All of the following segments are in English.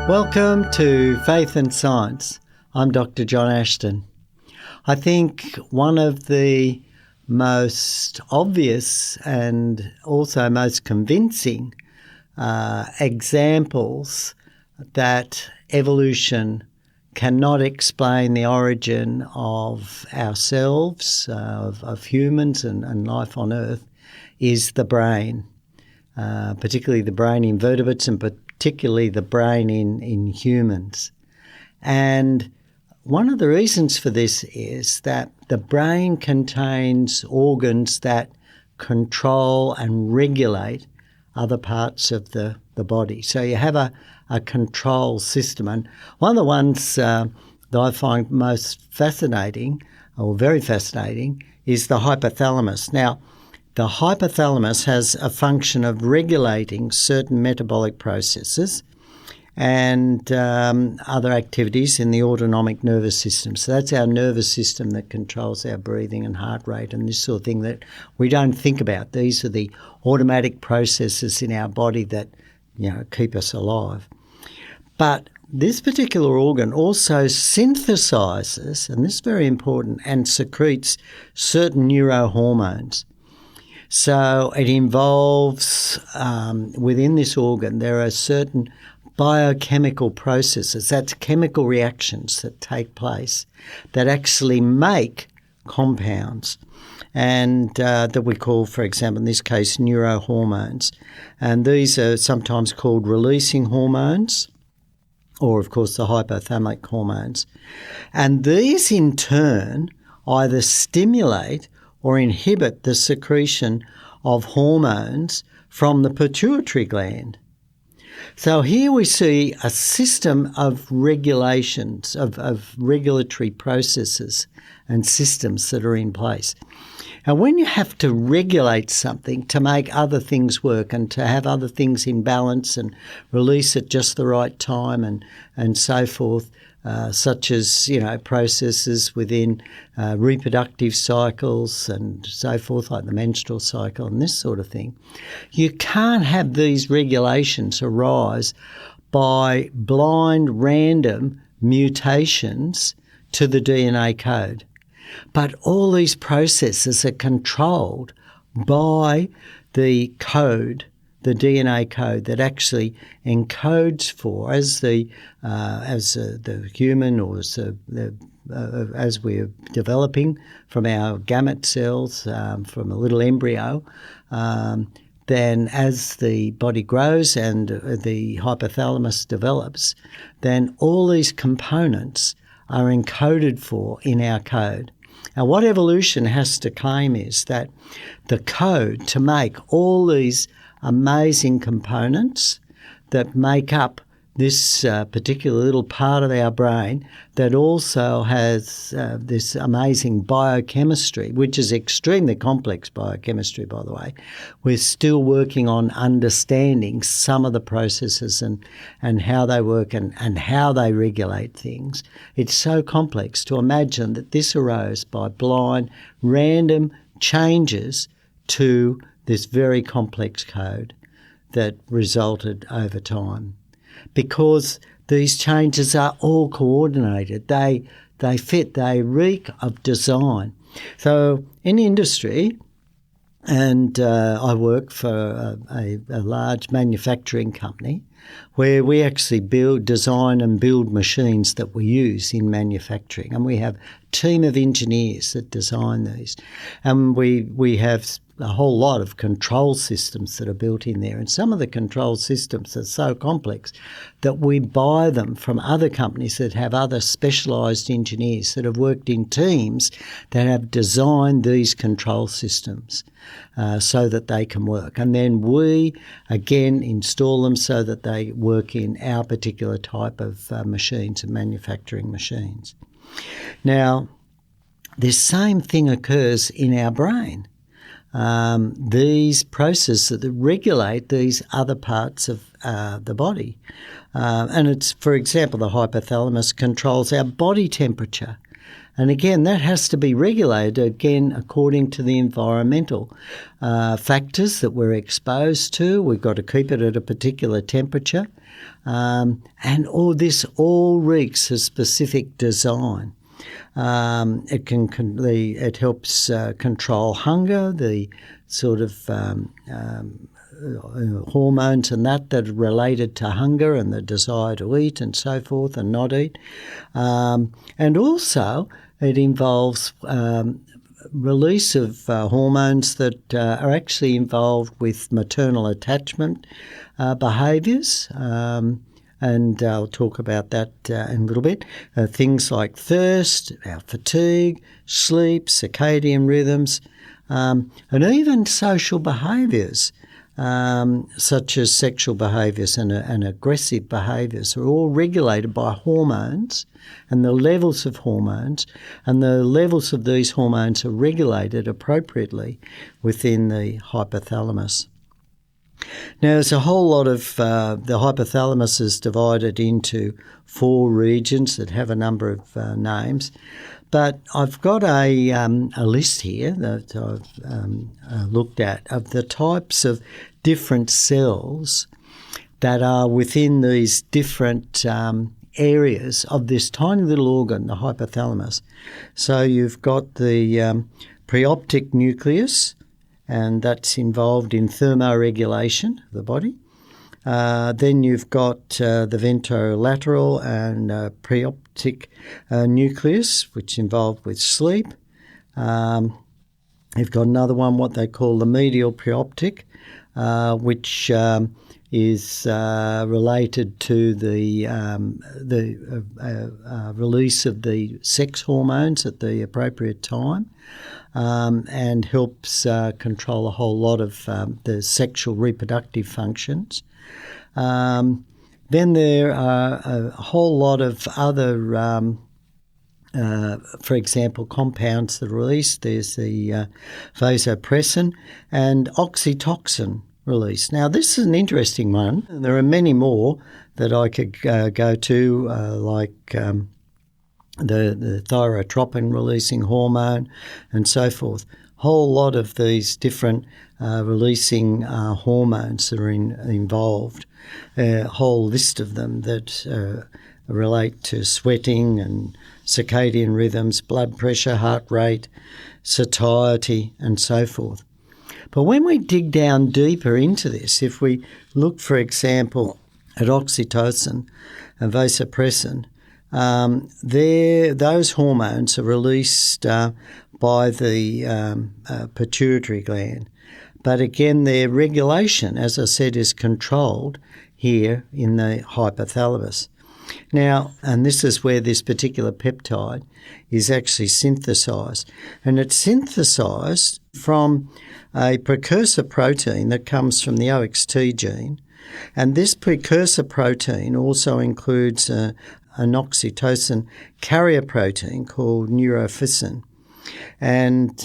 Welcome to Faith and Science. I'm Dr. John Ashton. I think one of the most obvious and also most convincing examples that evolution cannot explain the origin of ourselves, of humans and life on Earth, is the brain, particularly the brain in vertebrates and particularly the brain in humans. And one of the reasons for this is that the brain contains organs that control and regulate other parts of the body. So you have a control system. And one of the ones that I find most fascinating, or very fascinating, is the hypothalamus. Now, the hypothalamus has a function of regulating certain metabolic processes and other activities in the autonomic nervous system. So that's our nervous system that controls our breathing and heart rate and this sort of thing that we don't think about. These are the automatic processes in our body that, keep us alive. But this particular organ also synthesizes, and this is very important, and secretes certain neurohormones. So it involves, within this organ, there are certain biochemical processes, that's chemical reactions that take place that actually make compounds and that we call, for example, in this case, neurohormones. And these are sometimes called releasing hormones or, of course, the hypothalamic hormones. And these, in turn, either stimulate or inhibit the secretion of hormones from the pituitary gland. So here we see a system of regulations, of regulatory processes and systems that are in place. And when you have to regulate something to make other things work and to have other things in balance and release at just the right time and so forth, such as, processes within reproductive cycles and so forth, like the menstrual cycle and this sort of thing. You can't have these regulations arise by blind, random mutations to the DNA code. But all these processes are controlled by the code, the DNA code that actually encodes for, as the human or as we're developing from our gamete cells, from a little embryo, then as the body grows and the hypothalamus develops, then all these components are encoded for in our code. Now, what evolution has to claim is that the code to make all these amazing components that make up this particular little part of our brain that also has this amazing biochemistry, which is extremely complex biochemistry, by the way. We're still working on understanding some of the processes and how they work and how they regulate things. It's so complex to imagine that this arose by blind, random changes to this very complex code that resulted over time. Because these changes are all coordinated. They fit, they reek of design. So in industry, and I work for a large manufacturing company where we actually design and build machines that we use in manufacturing. And we have a team of engineers that design these. And we have a whole lot of control systems that are built in there. And some of the control systems are so complex that we buy them from other companies that have other specialised engineers that have worked in teams that have designed these control systems so that they can work. And then we, again, install them so that they work in our particular type of machines and manufacturing machines. Now, this same thing occurs in our brain. These processes that regulate these other parts of the body. And it's, for example, the hypothalamus controls our body temperature. And again, that has to be regulated, again, according to the environmental factors that we're exposed to. We've got to keep it at a particular temperature. And all this all reeks of specific design. It helps control hunger, the sort of hormones and that are related to hunger and the desire to eat and so forth and not eat. And also it involves release of hormones that are actually involved with maternal attachment behaviours. And I'll talk about that in a little bit. Things like thirst, our fatigue, sleep, circadian rhythms, and even social behaviours, such as sexual behaviours and aggressive behaviours, are all regulated by hormones and the levels of hormones, and the levels of these hormones are regulated appropriately within the hypothalamus. Now, there's a whole lot of the hypothalamus is divided into 4 regions that have a number of names, but I've got a list here that I've looked at of the types of different cells that are within these different areas of this tiny little organ, the hypothalamus. So you've got the preoptic nucleus, and that's involved in thermoregulation of the body. Then you've got the ventrolateral and preoptic nucleus, which is involved with sleep. You've got another one, what they call the medial preoptic, which is related to the release of the sex hormones at the appropriate time. And helps control a whole lot of the sexual reproductive functions. Then there are a whole lot of other, for example, compounds that are released. There's the vasopressin and oxytocin release. Now, this is an interesting one. And there are many more that I could go to, like the thyrotropin releasing hormone and so forth. Whole lot of these different releasing hormones that are involved, a whole list of them that relate to sweating and circadian rhythms, blood pressure, heart rate, satiety and so forth. But when we dig down deeper into this, if we look, for example, at oxytocin and vasopressin, those hormones are released by the pituitary gland. But again, their regulation, as I said, is controlled here in the hypothalamus. Now, and this is where this particular peptide is actually synthesised. And it's synthesised from a precursor protein that comes from the OXT gene. And this precursor protein also includes an oxytocin carrier protein called neurohormones. And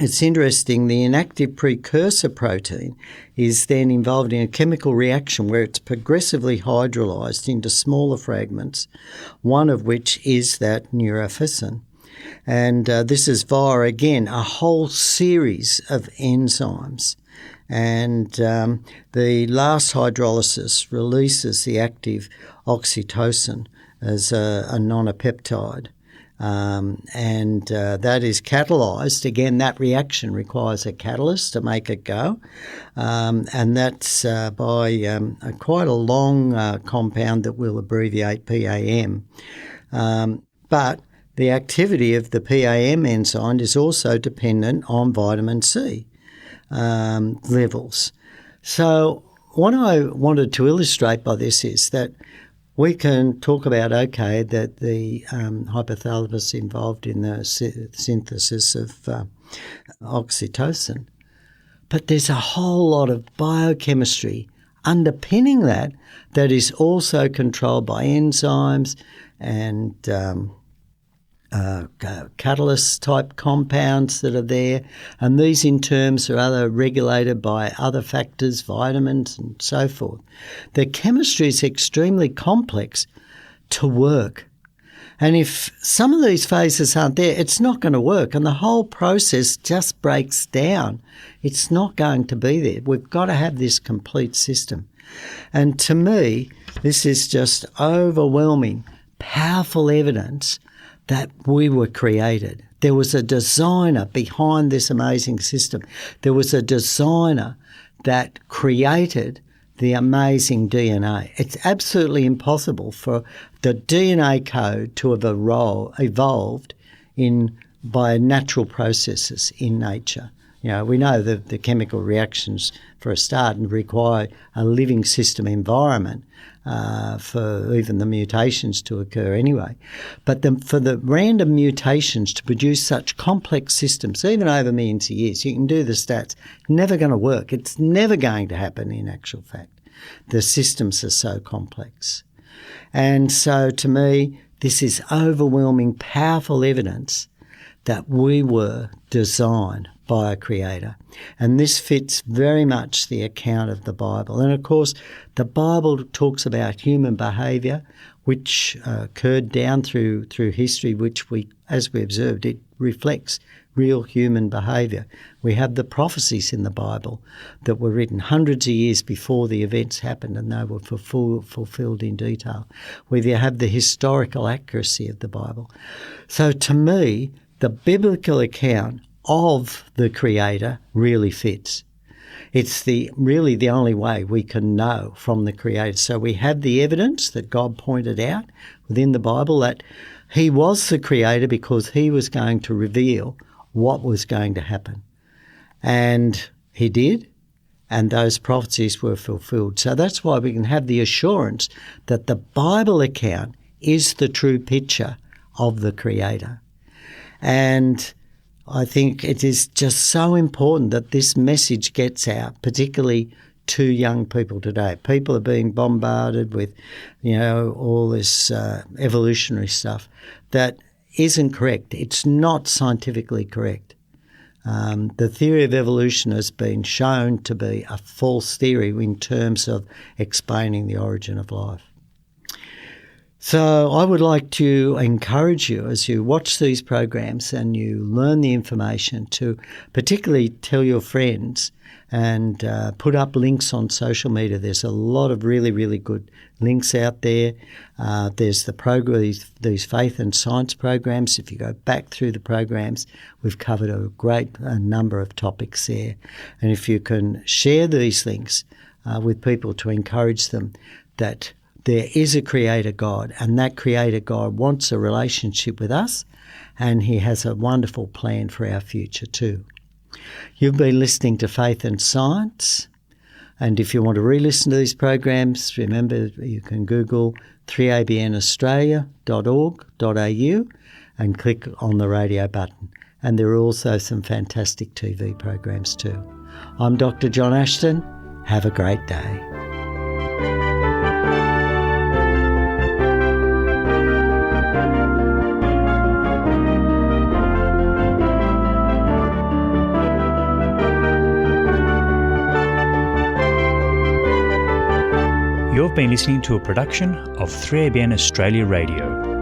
it's interesting, the inactive precursor protein is then involved in a chemical reaction where it's progressively hydrolyzed into smaller fragments, one of which is that neurohormone. And this is via, again, a whole series of enzymes. And the last hydrolysis releases the active oxytocin as a nonapeptide. And that is catalysed. Again, that reaction requires a catalyst to make it go. And that's by quite a long compound that we'll abbreviate PAM. But the activity of the PAM enzyme is also dependent on vitamin C levels. So what I wanted to illustrate by this is that we can talk about, okay, that the hypothalamus is involved in the synthesis of oxytocin, but there's a whole lot of biochemistry underpinning that is also controlled by enzymes and catalyst-type compounds that are there, and these in terms are other regulated by other factors, vitamins and so forth. The chemistry is extremely complex to work, And if some of these phases aren't there, it's not going to work, and the whole process just breaks down. It's not going to be there. We've got to have this complete system. And to me, this is just overwhelming, powerful evidence that we were created. There was a designer behind this amazing system. There was a designer that created the amazing DNA. It's absolutely impossible for the DNA code to have evolved by natural processes in nature. You know, we know that the chemical reactions, for a start, require a living system environment for even the mutations to occur anyway. But for the random mutations to produce such complex systems, even over millions of years, you can do the stats, never going to work. It's never going to happen in actual fact. The systems are so complex. And so to me, this is overwhelming, powerful evidence that we were designed by a creator. And this fits very much the account of the Bible. And of course, the Bible talks about human behaviour, which occurred down through history, which as we observed, it reflects real human behaviour. We have the prophecies in the Bible that were written hundreds of years before the events happened, and they were fulfilled in detail. We have the historical accuracy of the Bible. So to me, the biblical account of the Creator really fits. It's really the only way we can know from the Creator. So we have the evidence that God pointed out within the Bible that He was the Creator because He was going to reveal what was going to happen. And He did, and those prophecies were fulfilled. So that's why we can have the assurance that the Bible account is the true picture of the Creator. And I think it is just so important that this message gets out, particularly to young people today. People are being bombarded with, all this evolutionary stuff that isn't correct. It's not scientifically correct. The theory of evolution has been shown to be a false theory in terms of explaining the origin of life. So I would like to encourage you as you watch these programs and you learn the information to particularly tell your friends and put up links on social media. There's a lot of really, really good links out there. There's these faith and science programs. If you go back through the programs, we've covered a great number of topics there. And if you can share these links with people to encourage them that there is a Creator God, and that Creator God wants a relationship with us, and He has a wonderful plan for our future too. You've been listening to Faith and Science, and if you want to re-listen to these programs, remember you can Google 3abnaustralia.org.au and click on the radio button. And there are also some fantastic TV programs too. I'm Dr. John Ashton. Have a great day. You've been listening to a production of 3ABN Australia Radio.